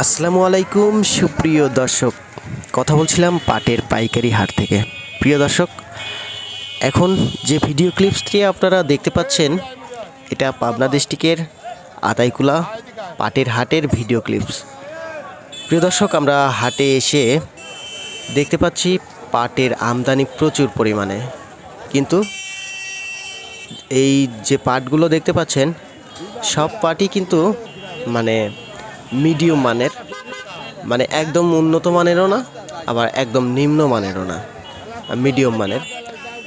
আসসালামু আলাইকুম সুপ্রিয় দর্শক, কথা বলছিলাম পাটের পাইকারি হাট থেকে। প্রিয় দর্শক, এখন যে ভিডিও ক্লিপসটি আপনারা দেখতে পাচ্ছেন, এটা পাবনা ডিস্ট্রিক্টের আতাইকুলা পাটের হাটের ভিডিও ক্লিপস। প্রিয় দর্শক, আমরা হাটে এসে দেখতে পাচ্ছি পাটের আমদানি প্রচুর পরিমাণে, কিন্তু এই যে পাটগুলো দেখতে পাচ্ছেন সব পাটই কিন্তু মিডিয়াম মানের, একদম উন্নত মানেরও না, আবার একদম নিম্ন মানেরও না, মিডিয়াম মানের।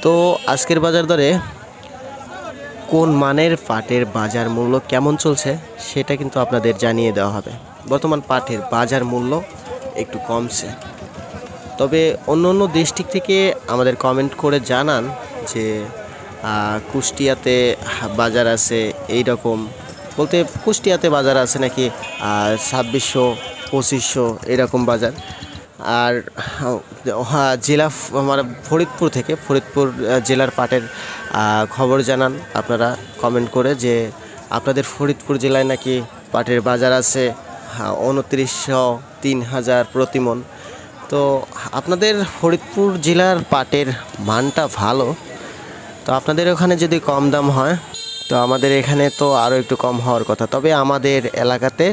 তো আজকের বাজার দরে কোন মানের পাটের বাজার মূল্য কেমন চলছে সেটা কিন্তু আপনাদের জানিয়ে দেওয়া হবে। বর্তমান পাটের বাজার মূল্য একটু কমছে, তবে অন্য অন্য ডিস্ট্রিক্ট থেকে আমাদের কমেন্ট করে জানান যে কুষ্টিয়াতে বাজার আছে এই রকম, বলতে কুষ্টিয়াতে বাজার আছে নাকি 2600-2500 এরকম বাজার। আর জেলা আমার ফরিদপুর জেলার পাটের খবর জানান আপনারা কমেন্ট করে, যে আপনাদের ফরিদপুর জেলায় নাকি পাটের বাজার আছে 2900-3000 প্রতি মণ। তো আপনাদের ফরিদপুর জেলার পাটের মানটা ভালো, তো আপনাদের ওখানে যদি কম দাম হয় তো আমাদের এখানে তো আরও একটু কম হওয়ার কথা। তবে আমাদের এলাকাতে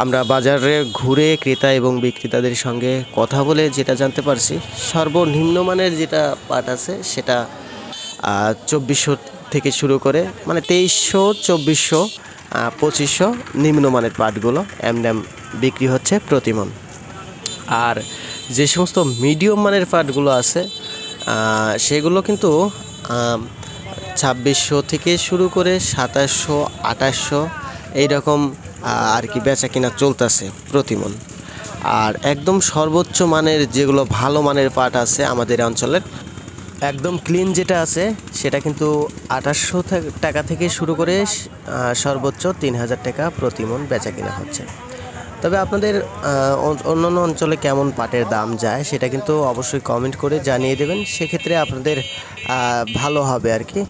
আমরা বাজারে ঘুরে ক্রেতা এবং বিক্রেতাদের সঙ্গে কথা বলে যেটা জানতে পারছি, সর্বনিম্ন মানের যেটা পাট আছে সেটা 2400 থেকে শুরু করে 2300, 2400, 2500 নিম্নমানের পাটগুলো এমডাম বিক্রি হচ্ছে প্রতি মণ। আর যে সমস্ত মিডিয়াম মানের পাটগুলো আছে সেগুলো কিন্তু 2600 থেকে শুরু করে 2700, 2800 এইরকম আর কি বেচা কিনা চলতেছে প্রতি মণ। আর একদম সর্বোচ্চ মানের যেগুলো ভালো মানের পাট আছে আমাদের অঞ্চলের, একদম ক্লিন যেটা আছে সেটা কিন্তু 2800 টাকা থেকে শুরু করে সর্বোচ্চ 3000 টাকা প্রতি মণ বেচা কিনা হচ্ছে। তবে আপনাদের অন্যান্য অঞ্চলে কেমন পাটের দাম যায় সেটা কিন্তু অবশ্যই কমেন্ট করে জানিয়ে দেবেন, সেক্ষেত্রে আপনাদের ভালো হবে আর কি।